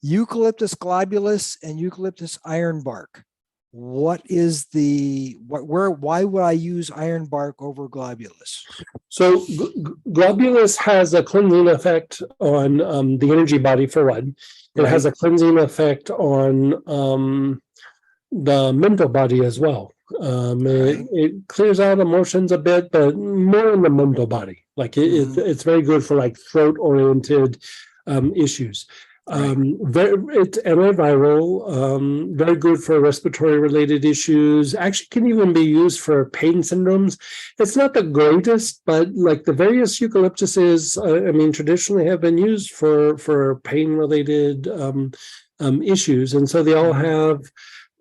Eucalyptus globulus and Eucalyptus ironbark. What is why would I use ironbark over globulus? So globulus has a cleansing effect on the energy body for one. It has a cleansing effect on the mental body as well. It clears out emotions a bit, but more in the mental body. Like it's very good for like throat oriented issues. It's antiviral, very good for respiratory related issues. Actually can even be used for pain syndromes. It's not the greatest, but like the various eucalyptuses, traditionally have been used for pain related issues. And so they all have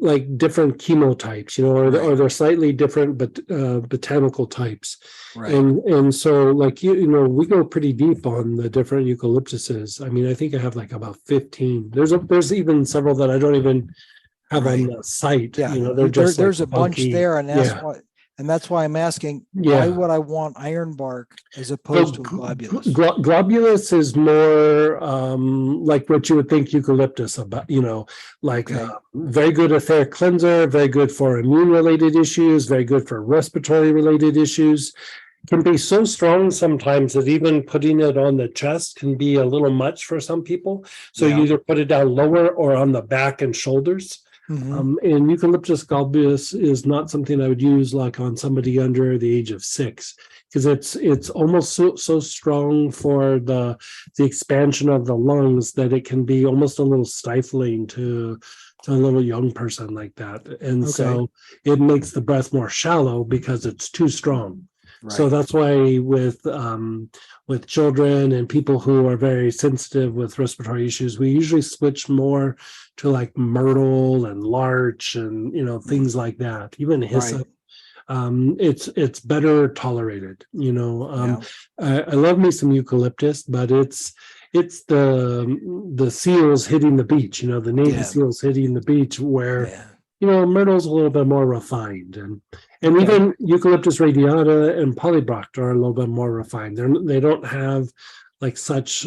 like different chemotypes, or they're slightly different, but botanical types. And so like, we go pretty deep on the different eucalyptuses. I think I have like about 15. There's even several that I don't even have on the site. Yeah. They're just there's like a bunch funky. there, and that's why I'm asking, why would I want ironbark as opposed to globulus? Globulus is more like what you would think eucalyptus about, very good etheric cleanser, very good for immune related issues, very good for respiratory related issues. Can be so strong sometimes that even putting it on the chest can be a little much for some people. So you either put it down lower or on the back and shoulders. And Eucalyptus globulus is not something I would use like on somebody under the age of 6, because it's almost so strong for the expansion of the lungs that it can be almost a little stifling to a little young person like that. And so it makes the breath more shallow because it's too strong. So that's why with children and people who are very sensitive with respiratory issues, we usually switch more to like myrtle and larch and things like that. Even hyssop, it's better tolerated. I love me some eucalyptus, but it's the seals hitting the beach. The Navy seals hitting the beach where. Myrtle's a little bit more refined, and even Eucalyptus radiata and polybroct are a little bit more refined. They don't have like such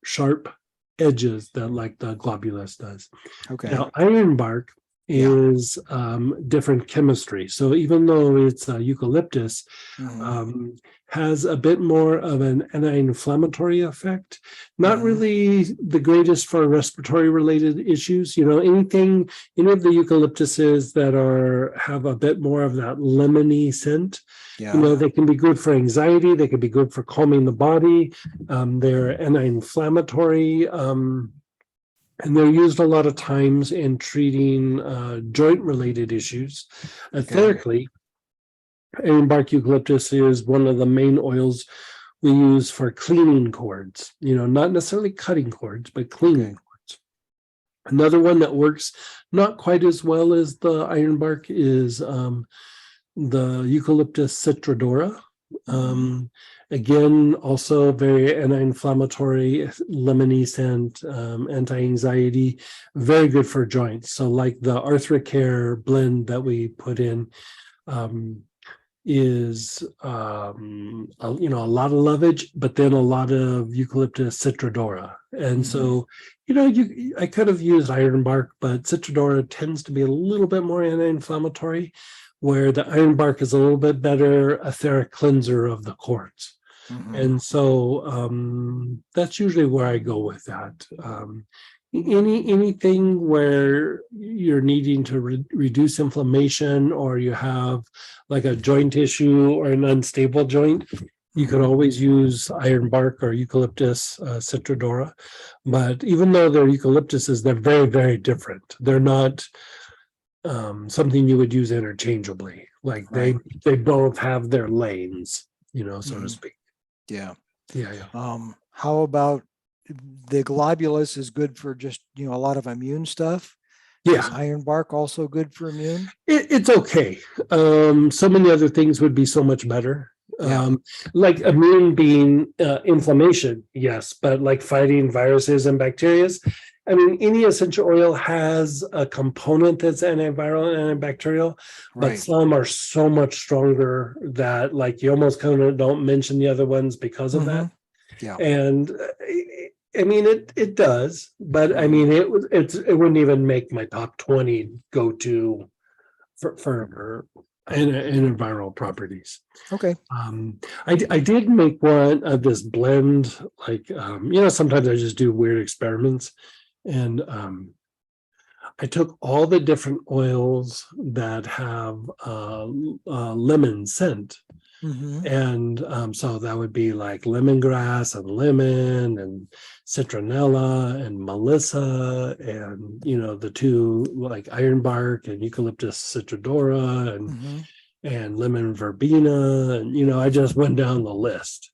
sharp edges that like the globulus does. Now ironbark is different chemistry. So even though it's eucalyptus, has a bit more of an anti-inflammatory effect. Not really the greatest for respiratory related issues. Any of the eucalyptuses that have a bit more of that lemony scent, they can be good for anxiety. They can be good for calming the body. They're anti-inflammatory. And they're used a lot of times in treating joint-related issues. Etherically, ironbark eucalyptus is one of the main oils we use for cleaning cords. Not necessarily cutting cords, but cleaning cords. Another one that works not quite as well as the ironbark is the Eucalyptus citrodora. Again, also very anti-inflammatory, lemony scent, anti-anxiety, very good for joints. So like the Arthricare blend that we put in is a lot of lovage, but then a lot of Eucalyptus citrodora. And so, I could have used ironbark, but citrodora tends to be a little bit more anti-inflammatory, where the ironbark is a little bit better etheric cleanser of the cords. And so that's usually where I go with that. Anything where you're needing to reduce inflammation, or you have like a joint issue or an unstable joint, you could always use ironbark or Eucalyptus citrodora. But even though they're eucalyptuses, they're very, very different. They're not something you would use interchangeably. Like they both have their lanes, so to speak. Yeah. How about the globulus is good for just, a lot of immune stuff? Yeah. Is ironbark also good for immune? It's okay. So many other things would be so much better. Like immune being inflammation, yes, but like fighting viruses and bacteria. Any essential oil has a component that's antiviral and antibacterial, but some are so much stronger that like you almost kind of don't mention the other ones because of that. And I mean, it does, but I mean, it wouldn't even make my top 20 go to for in viral properties. Okay. I did make one of this blend, like sometimes I just do weird experiments, and I took all the different oils that have lemon scent. Mhm. And so that would be like lemongrass and lemon and citronella and melissa and the two like ironbark and Eucalyptus citrodora Mhm. and lemon verbena, and I just went down the list.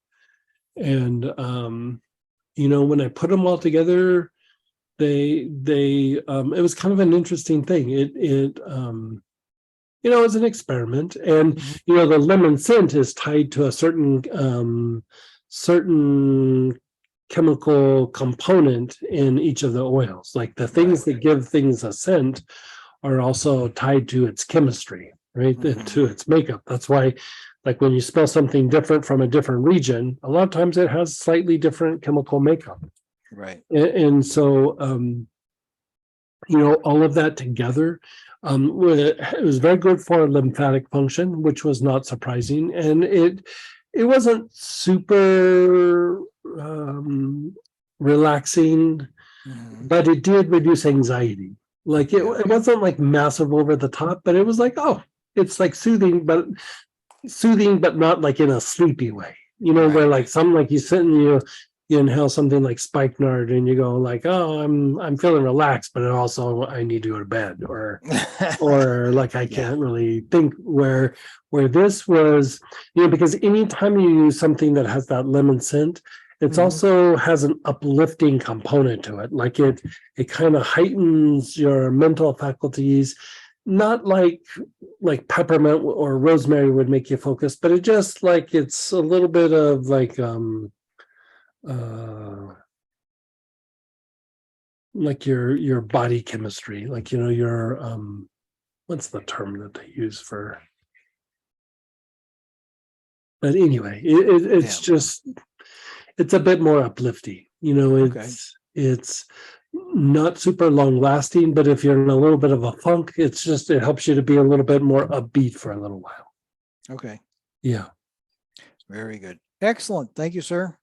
And when I put them all together, they it was kind of an interesting thing. It was an experiment, and Mhm. the lemon scent is tied to a certain chemical component in each of the oils. Like the things that give things a scent are also tied to its chemistry, right? Mhm. To its makeup. That's why, like when you smell something different from a different region, a lot of times it has slightly different chemical makeup. Right. And so, all of that together, it was very good for lymphatic function, which was not surprising. And it wasn't super relaxing, Mhm. but it did reduce anxiety. Like it wasn't like massive over the top, but it was like, oh, it's like soothing, but not like in a sleepy way. Where like some, like you sit and you inhale something like spikenard and you go like, oh, I'm feeling relaxed, but also I need to go to bed, or like I can't really think. Where this was, because anytime you use something that has that lemon scent, it's Mhm. also has an uplifting component to it. Like it kind of heightens your mental faculties, not like peppermint or rosemary would make you focus, but it just like, it's a little bit of like your body chemistry, like your what's the term that they use for, but anyway, it's just, it's a bit more uplifting. It's not super long lasting, but if you're in a little bit of a funk, it helps you to be a little bit more upbeat for a little while. Okay. Yeah. Very good. Excellent. Thank you, sir.